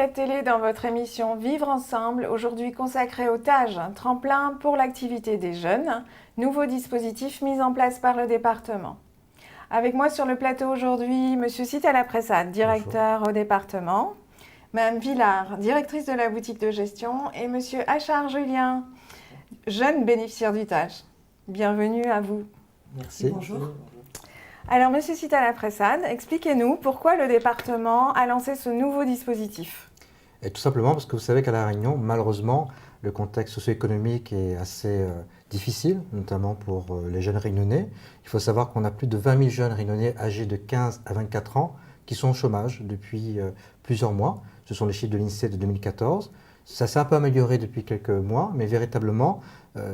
Enquête télé dans votre émission Vivre ensemble, aujourd'hui consacrée au TAGE, tremplin pour l'activité des jeunes, nouveau dispositif mis en place par le département. Avec moi sur le plateau aujourd'hui, Monsieur Citala Pressade, directeur au département, Madame Villard, directrice de la boutique de gestion, et Monsieur Achard Julien, jeune bénéficiaire du TAGE. Bienvenue à vous. Merci. Bonjour. Alors, Monsieur Citala Pressade, expliquez-nous pourquoi le département a lancé ce nouveau dispositif. Et tout simplement parce que vous savez qu'à La Réunion, malheureusement, le contexte socio-économique est assez difficile, notamment pour les jeunes réunionnais. Il faut savoir qu'on a plus de 20 000 jeunes réunionnais âgés de 15 à 24 ans qui sont au chômage depuis plusieurs mois. Ce sont les chiffres de l'INSEE de 2014. Ça s'est un peu amélioré depuis quelques mois, mais véritablement,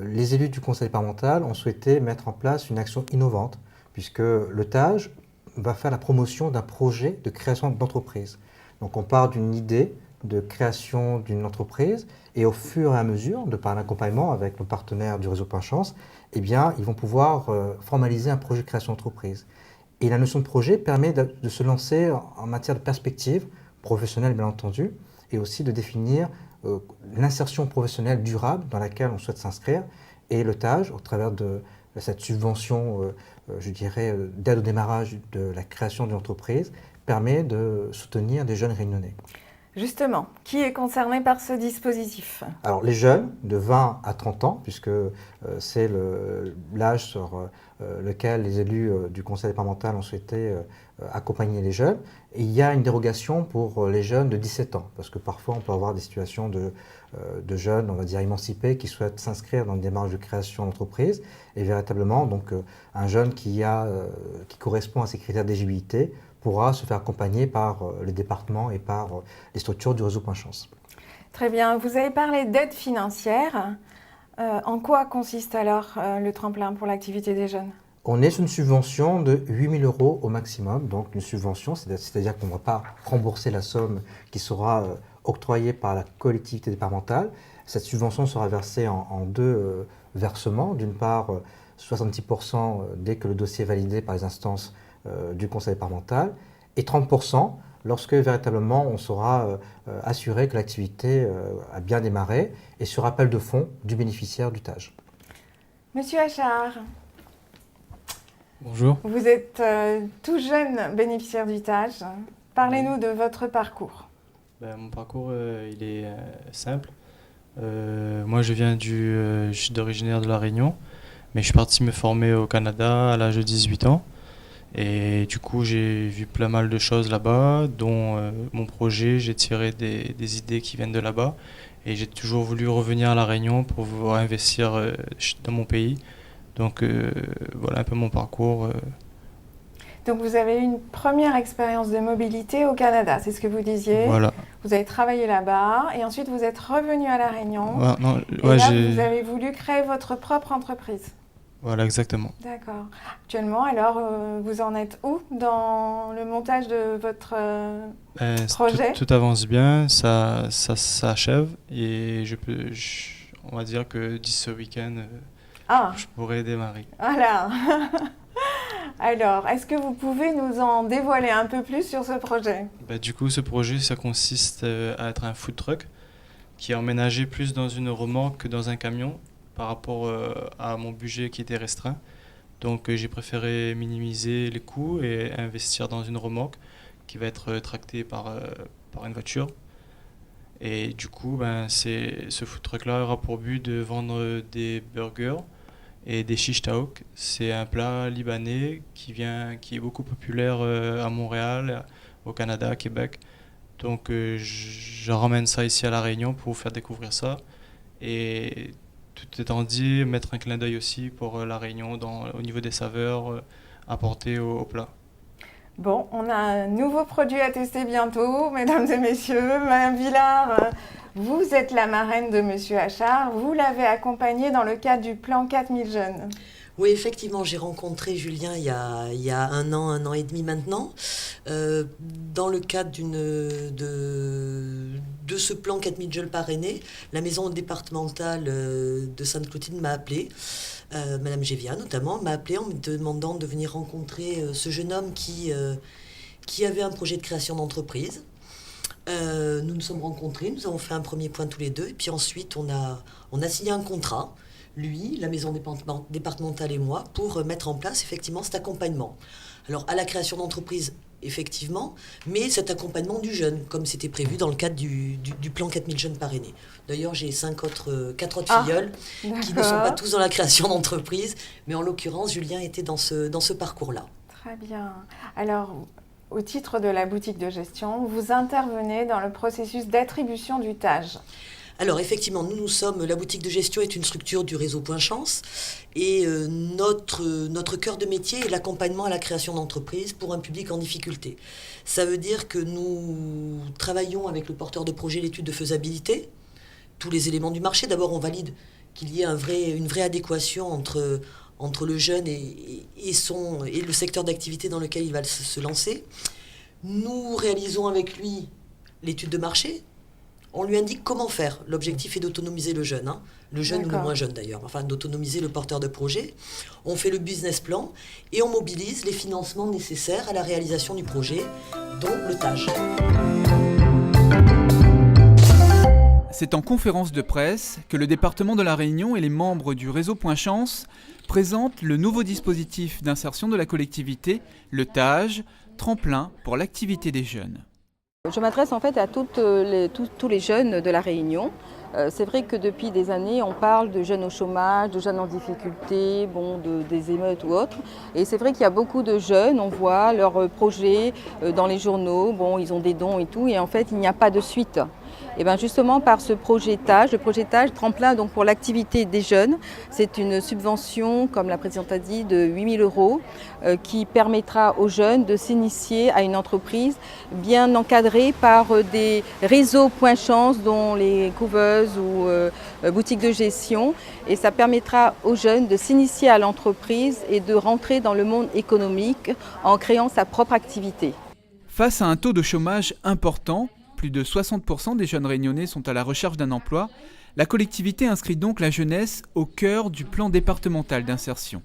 les élus du conseil départemental ont souhaité mettre en place une action innovante, puisque le TAGE va faire la promotion d'un projet de création d'entreprise. Donc on part d'une idée de création d'une entreprise et au fur et à mesure, de par l'accompagnement avec nos partenaires du réseau Point Chance, eh bien, ils vont pouvoir formaliser un projet de création d'entreprise. Et la notion de projet permet de se lancer en matière de perspective professionnelle, bien entendu, et aussi de définir l'insertion professionnelle durable dans laquelle on souhaite s'inscrire. Et le TAGE, au travers de cette subvention, je dirais, d'aide au démarrage de la création d'une entreprise, permet de soutenir des jeunes réunionnais. Justement, qui est concerné par ce dispositif? Alors les jeunes de 20 à 30 ans, puisque c'est l'âge sur lequel les élus du conseil départemental ont souhaité accompagner les jeunes. Et il y a une dérogation pour les jeunes de 17 ans, parce que parfois on peut avoir des situations de jeunes, on va dire émancipés, qui souhaitent s'inscrire dans une démarche de création d'entreprise. Et véritablement, donc, un jeune qui correspond à ces critères d'éligibilité pourra se faire accompagner par le département et par les structures du réseau Point Chance. Très bien. Vous avez parlé d'aide financière. En quoi consiste alors le tremplin pour l'activité des jeunes? On est sur une subvention de 8 000 € au maximum, donc une subvention, c'est-à-dire qu'on ne va pas rembourser la somme qui sera octroyée par la collectivité départementale. Cette subvention sera versée en deux versements. D'une part, 70% dès que le dossier est validé par les instances du conseil départemental, et 30% lorsque véritablement on sera assuré que l'activité a bien démarré et sur appel de fonds du bénéficiaire du TAGE. Monsieur Achard. Bonjour. Vous êtes tout jeune bénéficiaire du TAGE. Parlez-nous de votre parcours. Mon parcours, il est simple. Moi, je suis originaire de La Réunion, mais je suis parti me former au Canada à l'âge de 18 ans. Et du coup, j'ai vu plein mal de choses là-bas, dont mon projet, j'ai tiré des idées qui viennent de là-bas. Et j'ai toujours voulu revenir à La Réunion pour pouvoir investir dans mon pays. Donc voilà un peu mon parcours. Donc vous avez eu une première expérience de mobilité au Canada, c'est ce que vous disiez. Voilà. Vous avez travaillé là-bas et ensuite vous êtes revenu à La Réunion. Et là, vous avez voulu créer votre propre entreprise. Voilà, exactement. D'accord. Actuellement, alors, vous en êtes où dans le montage de votre projet? Tout avance bien, ça s'achève et on va dire que d'ici ce week-end, je pourrais démarrer. Voilà. Alors, est-ce que vous pouvez nous en dévoiler un peu plus sur ce projet? Du coup, ce projet, ça consiste à être un food truck qui est emménagé plus dans une remorque que dans un camion par rapport à mon budget qui était restreint. Donc j'ai préféré minimiser les coûts et investir dans une remorque qui va être tractée par une voiture. Et du coup, ce food truck-là aura pour but de vendre des burgers et des shish taouk. C'est un plat libanais qui est beaucoup populaire à Montréal, au Canada, à Québec. Donc je ramène ça ici à La Réunion pour vous faire découvrir ça. Et tout étant dit, mettre un clin d'œil aussi pour La Réunion au niveau des saveurs apportées au plat. Bon, on a un nouveau produit à tester bientôt, mesdames et messieurs. Madame Villard, vous êtes la marraine de Monsieur Achard. Vous l'avez accompagné dans le cadre du plan 4000 jeunes. Oui, effectivement, j'ai rencontré Julien il y a un an et demi maintenant, dans le cadre de ce plan 4000 jeunes parrainés. La maison départementale de Sainte-Clotilde m'a appelé, Madame Gévia notamment, m'a appelé en me demandant de venir rencontrer ce jeune homme qui avait un projet de création d'entreprise. Nous nous sommes rencontrés, nous avons fait un premier point tous les deux, et puis ensuite on a signé un contrat, lui, la maison départementale et moi, pour mettre en place effectivement cet accompagnement. Alors à la création d'entreprise, effectivement, mais cet accompagnement du jeune, comme c'était prévu dans le cadre du plan 4000 jeunes parrainés. D'ailleurs, j'ai 4 autres filleuls qui ne sont pas tous dans la création d'entreprise, mais en l'occurrence, Julien était dans ce parcours-là. Très bien. Alors, au titre de la boutique de gestion, vous intervenez dans le processus d'attribution du TAJ. Alors effectivement, nous sommes, la boutique de gestion est une structure du réseau Point Chance et notre cœur de métier est l'accompagnement à la création d'entreprises pour un public en difficulté. Ça veut dire que nous travaillons avec le porteur de projet l'étude de faisabilité, tous les éléments du marché. D'abord, on valide qu'il y ait une vraie adéquation entre le jeune et le secteur d'activité dans lequel il va se lancer. Nous réalisons avec lui l'étude de marché. On lui indique comment faire. L'objectif est d'autonomiser le jeune, le jeune ou le moins jeune d'ailleurs, enfin d'autonomiser le porteur de projet. On fait le business plan et on mobilise les financements nécessaires à la réalisation du projet, dont le TAJ. C'est en conférence de presse que le département de la Réunion et les membres du réseau Point Chance présentent le nouveau dispositif d'insertion de la collectivité, le TAJ, tremplin pour l'activité des jeunes. Je m'adresse en fait à tous les jeunes de la Réunion. C'est vrai que depuis des années, on parle de jeunes au chômage, de jeunes en difficulté, des émeutes ou autres. Et c'est vrai qu'il y a beaucoup de jeunes, on voit leurs projets dans les journaux, ils ont des dons et tout, et en fait, il n'y a pas de suite. Et bien justement par ce projet TAJ, le projet TAJ, tremplin donc pour l'activité des jeunes, c'est une subvention, comme la présidente a dit, de 8 000 € qui permettra aux jeunes de s'initier à une entreprise bien encadrée par des réseaux Point Chance, dont les couveuses ou boutiques de gestion. Et ça permettra aux jeunes de s'initier à l'entreprise et de rentrer dans le monde économique en créant sa propre activité. Face à un taux de chômage important, plus de 60% des jeunes réunionnais sont à la recherche d'un emploi, la collectivité inscrit donc la jeunesse au cœur du plan départemental d'insertion.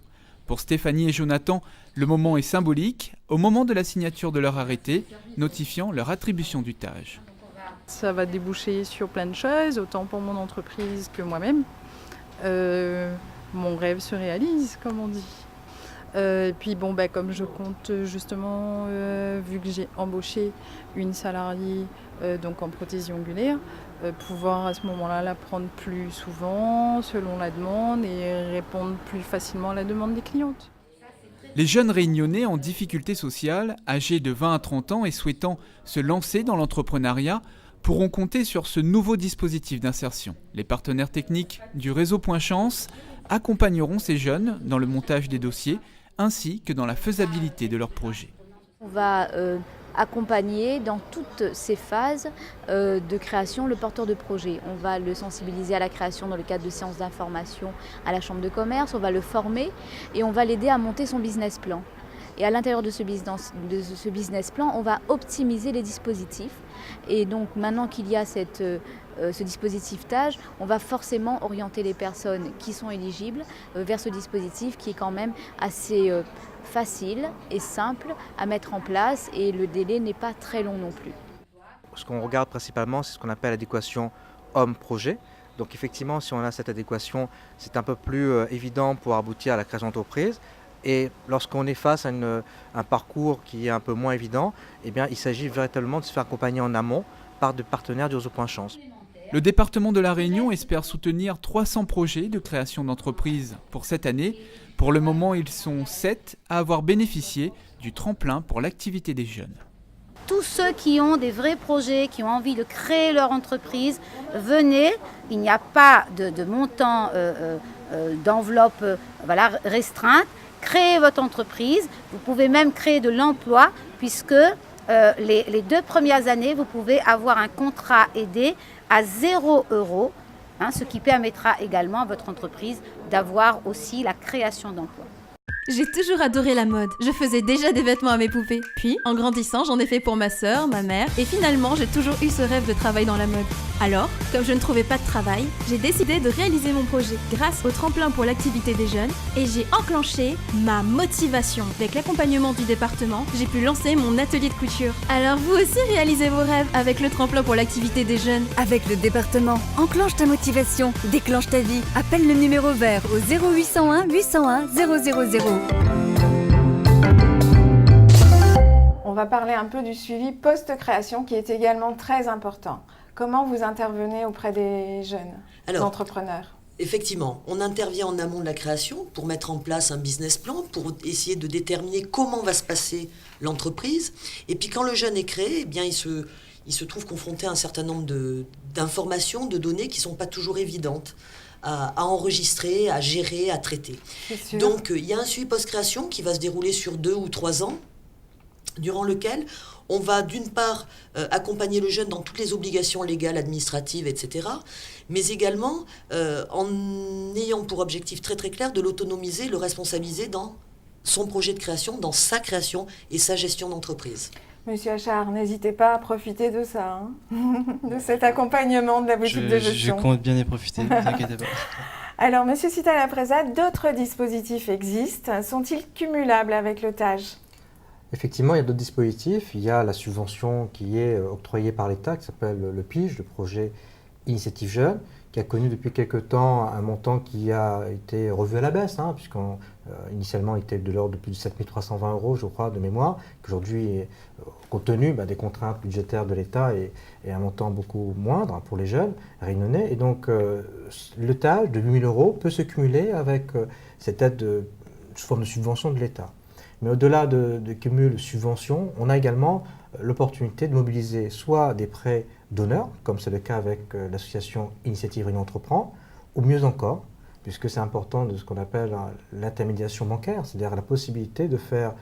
Pour Stéphanie et Jonathan, le moment est symbolique, au moment de la signature de leur arrêté, notifiant leur attribution du TAJ. Ça va déboucher sur plein de choses, autant pour mon entreprise que moi-même. Mon rêve se réalise, comme on dit. Et puis comme je compte justement, vu que j'ai embauché une salariée donc en prothésie ongulaire, pouvoir à ce moment-là la prendre plus souvent selon la demande et répondre plus facilement à la demande des clientes. Les jeunes réunionnais en difficulté sociale, âgés de 20 à 30 ans et souhaitant se lancer dans l'entrepreneuriat, pourront compter sur ce nouveau dispositif d'insertion. Les partenaires techniques du réseau Point Chance accompagneront ces jeunes dans le montage des dossiers ainsi que dans la faisabilité de leurs projets. On va accompagner dans toutes ces phases de création le porteur de projet. On va le sensibiliser à la création dans le cadre de séances d'information à la chambre de commerce, on va le former et on va l'aider à monter son business plan. Et à l'intérieur de ce business plan, on va optimiser les dispositifs. Et donc maintenant qu'il y a ce dispositif TAJ, on va forcément orienter les personnes qui sont éligibles vers ce dispositif qui est quand même assez facile et simple à mettre en place et le délai n'est pas très long non plus. Ce qu'on regarde principalement, c'est ce qu'on appelle l'adéquation homme-projet. Donc effectivement, si on a cette adéquation, c'est un peu plus évident pour aboutir à la création d'entreprise. Et lorsqu'on est face à un parcours qui est un peu moins évident, eh bien, il s'agit véritablement de se faire accompagner en amont par des partenaires du réseau Point Chance. Le département de la Réunion espère soutenir 300 projets de création d'entreprises pour cette année. Pour le moment, ils sont 7 à avoir bénéficié du tremplin pour l'activité des jeunes. Tous ceux qui ont des vrais projets, qui ont envie de créer leur entreprise, venez. Il n'y a pas de montant d'enveloppe restreinte. Créez votre entreprise. Vous pouvez même créer de l'emploi puisque les 2 premières années, vous pouvez avoir un contrat aidé à 0 €, ce qui permettra également à votre entreprise d'avoir aussi la création d'emplois. J'ai toujours adoré la mode. Je faisais déjà des vêtements à mes poupées. Puis, en grandissant, j'en ai fait pour ma sœur, ma mère, et finalement, j'ai toujours eu ce rêve de travailler dans la mode. Alors, comme je ne trouvais pas de travail, j'ai décidé de réaliser mon projet grâce au tremplin pour l'activité des jeunes, et j'ai enclenché ma motivation. Avec l'accompagnement du département, j'ai pu lancer mon atelier de couture. Alors vous aussi réalisez vos rêves avec le tremplin pour l'activité des jeunes. Avec le département, enclenche ta motivation, déclenche ta vie. Appelle le numéro vert au 0801 801 000. On va parler un peu du suivi post-création qui est également très important. Comment vous intervenez auprès des jeunes entrepreneurs ? Effectivement, on intervient en amont de la création pour mettre en place un business plan, pour essayer de déterminer comment va se passer l'entreprise. Et puis quand le jeune est créé, eh bien, il se trouve confronté à un certain nombre d'informations, de données qui ne sont pas toujours évidentes à enregistrer, à gérer, à traiter. Donc il y a un suivi post-création qui va se dérouler sur 2 ou 3 ans, durant lequel on va d'une part accompagner le jeune dans toutes les obligations légales, administratives, etc., mais également en ayant pour objectif très très clair de l'autonomiser, le responsabiliser dans son projet de création, dans sa création et sa gestion d'entreprise. Monsieur Achard, n'hésitez pas à profiter de ça, de cet accompagnement de la boutique de gestion. Je compte bien y profiter, ne vous inquiétez pas. Alors, Monsieur Sita-Lapreza, d'autres dispositifs existent. Sont-ils cumulables avec le TAJ ? Effectivement, il y a d'autres dispositifs. Il y a la subvention qui est octroyée par l'État, qui s'appelle le PIJ, le projet Initiative Jeune, qui a connu depuis quelque temps un montant qui a été revu à la baisse, puisqu'initialement il était de l'ordre de plus de 7 320 €, je crois, de mémoire, qu'aujourd'hui, compte tenu des contraintes budgétaires de l'État, est un montant beaucoup moindre pour les jeunes réunionnais. Et donc, le TAJ de 8 000 € peut se cumuler avec cette aide sous forme de subvention de l'État. Mais au-delà de cumul subvention, on a également l'opportunité de mobiliser soit des prêts donneurs, comme c'est le cas avec l'association Initiative Réunion Entreprend, ou mieux encore, puisque c'est important de ce qu'on appelle l'intermédiation bancaire, c'est-à-dire la possibilité de faire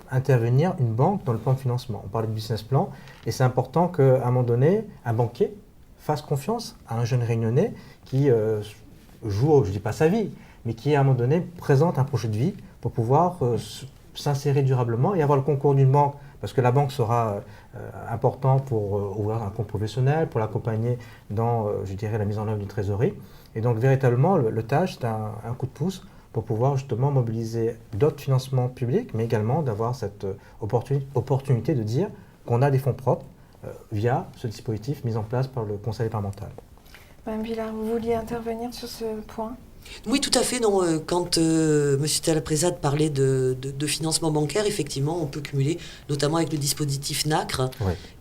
intervenir une banque dans le plan de financement. On parle de business plan, et c'est important qu'à un moment donné, un banquier fasse confiance à un jeune réunionnais qui joue, je ne dis pas sa vie, mais qui à un moment donné présente un projet de vie pour pouvoir s'insérer durablement et avoir le concours d'une banque, parce que la banque sera important pour ouvrir un compte professionnel, pour l'accompagner dans, la mise en œuvre d'une trésorerie. Et donc véritablement, le TAJ, c'est un coup de pouce pour pouvoir justement mobiliser d'autres financements publics, mais également d'avoir cette opportunité de dire qu'on a des fonds propres via ce dispositif mis en place par le Conseil départemental. Madame Villard, vous vouliez intervenir sur ce point ? Oui, tout à fait. Non, quand M. Sita-Lapreza parlait de financement bancaire, effectivement, on peut cumuler, notamment avec le dispositif NACRE,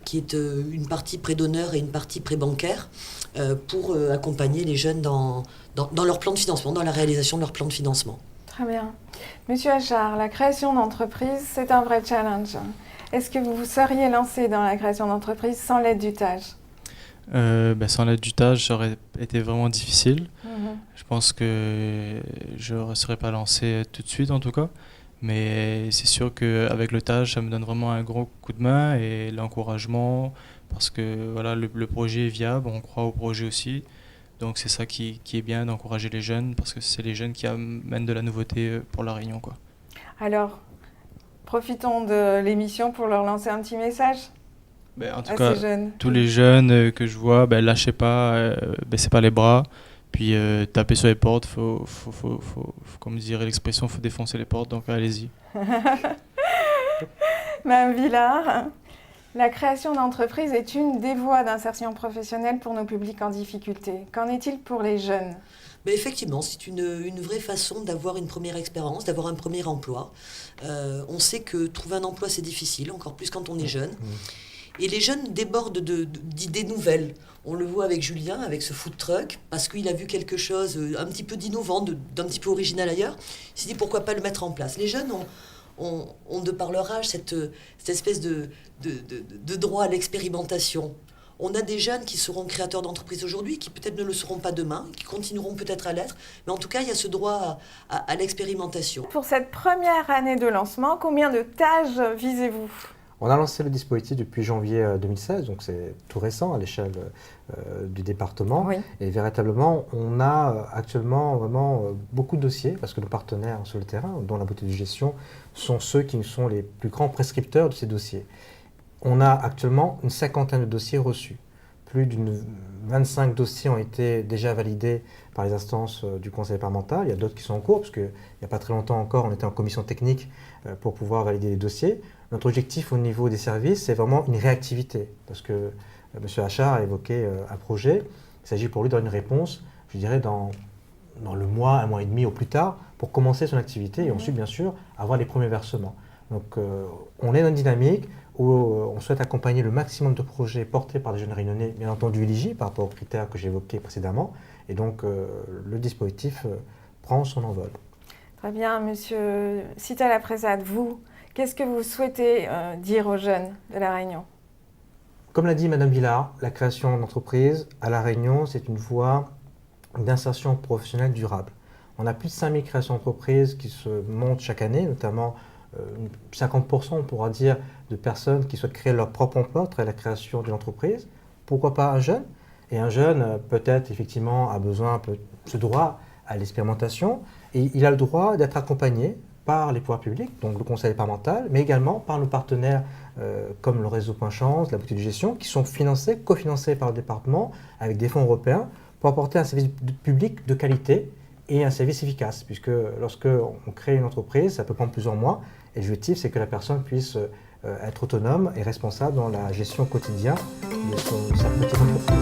qui est une partie prêt d'honneur et une partie prêt bancaire, pour accompagner les jeunes dans leur plan de financement, dans la réalisation de leur plan de financement. Très bien. Monsieur Achard, la création d'entreprise, c'est un vrai challenge. Est-ce que vous vous seriez lancé dans la création d'entreprise sans l'aide du TAJ ? Sans l'aide du TAJ, ça aurait été vraiment difficile. Je pense que je ne serais pas lancé tout de suite en tout cas. Mais c'est sûr qu'avec le TAJ, ça me donne vraiment un gros coup de main et l'encouragement parce que voilà, le projet est viable, on croit au projet aussi. Donc c'est ça qui est bien d'encourager les jeunes parce que c'est les jeunes qui amènent de la nouveauté pour La Réunion, quoi. Alors, profitons de l'émission pour leur lancer un petit message. En tout cas, tous les jeunes que je vois, lâchez pas, baissez pas les bras, puis tapez sur les portes, faut comme dirait l'expression, faut défoncer les portes, donc allez-y. Madame Villard, la création d'entreprise est une des voies d'insertion professionnelle pour nos publics en difficulté. Qu'en est-il pour les jeunes ? Effectivement, c'est une vraie façon d'avoir une première expérience, d'avoir un premier emploi. On sait que trouver un emploi, c'est difficile, encore plus quand on est jeune. Et les jeunes débordent d'idées nouvelles. On le voit avec Julien, avec ce food truck, parce qu'il a vu quelque chose un petit peu d'innovant, d'un petit peu original ailleurs. Il s'est dit pourquoi pas le mettre en place. Les jeunes ont de par leur âge, cette espèce de droit à l'expérimentation. On a des jeunes qui seront créateurs d'entreprises aujourd'hui, qui peut-être ne le seront pas demain, qui continueront peut-être à l'être, mais en tout cas, il y a ce droit à l'expérimentation. Pour cette première année de lancement, combien de TAJ visez-vous ? On a lancé le dispositif depuis janvier 2016, donc c'est tout récent à l'échelle du département. Oui. Et véritablement, on a actuellement vraiment beaucoup de dossiers, parce que nos partenaires sur le terrain, dont la Beauté de Gestion, sont ceux qui sont les plus grands prescripteurs de ces dossiers. On a actuellement une 50aine de dossiers reçus. Plus d'une 25 dossiers ont été déjà validés par les instances du conseil départemental. Il y a d'autres qui sont en cours, parce qu'il n'y a pas très longtemps encore, on était en commission technique pour pouvoir valider les dossiers. Notre objectif au niveau des services, c'est vraiment une réactivité, parce que M. Achard a évoqué un projet. Il s'agit pour lui de donner une réponse, je dirais, dans le mois, un mois et demi au plus tard, pour commencer son activité et ensuite, bien sûr, avoir les premiers versements. Donc, on est dans une dynamique où on souhaite accompagner le maximum de projets portés par des jeunes réunionnais, bien entendu éligibles par rapport aux critères que j'évoquais précédemment. Et donc, le dispositif prend son envol. Très bien, Monsieur Sita-Laprésade, vous, qu'est-ce que vous souhaitez dire aux jeunes de La Réunion? Comme l'a dit Madame Villard, la création d'entreprise à La Réunion, c'est une voie d'insertion professionnelle durable. On a plus de 5000 créations d'entreprises qui se montent chaque année, notamment 50%, on pourra dire, de personnes qui souhaitent créer leur propre emploi à travers la création d'une entreprise. Pourquoi pas un jeune? Et un jeune, peut-être, effectivement, a besoin, ce droit à l'expérimentation, et il a le droit d'être accompagné par les pouvoirs publics, donc le conseil départemental, mais également par nos partenaires comme le réseau Point Chance, la Beauté de Gestion, qui sont financés, cofinancés par le département avec des fonds européens pour apporter un service public de qualité et un service efficace, puisque lorsque on crée une entreprise, ça peut prendre plusieurs mois, et l'objectif, c'est que la personne puisse être autonome et responsable dans la gestion quotidienne de sa petite entreprise.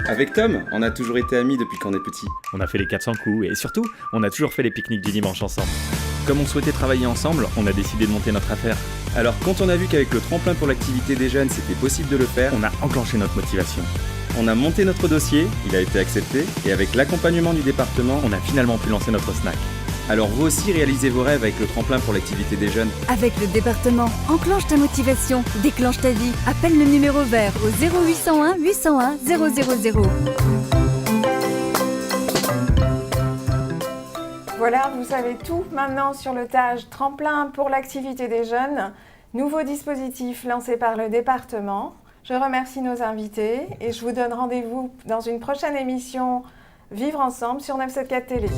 Avec Tom, on a toujours été amis depuis qu'on est petit. On a fait les 400 coups et surtout, on a toujours fait les pique-niques du dimanche ensemble. Comme on souhaitait travailler ensemble, on a décidé de monter notre affaire. Alors quand on a vu qu'avec le tremplin pour l'activité des jeunes, c'était possible de le faire, on a enclenché notre motivation. On a monté notre dossier, il a été accepté, et avec l'accompagnement du département, on a finalement pu lancer notre snack. Alors vous aussi réalisez vos rêves avec le tremplin pour l'activité des jeunes. Avec le département, enclenche ta motivation, déclenche ta vie. Appelle le numéro vert au 0801 801 000. Voilà, vous savez tout maintenant sur le TAJ Tremplin pour l'activité des jeunes, nouveau dispositif lancé par le département. Je remercie nos invités et je vous donne rendez-vous dans une prochaine émission Vivre ensemble sur 974 Télé.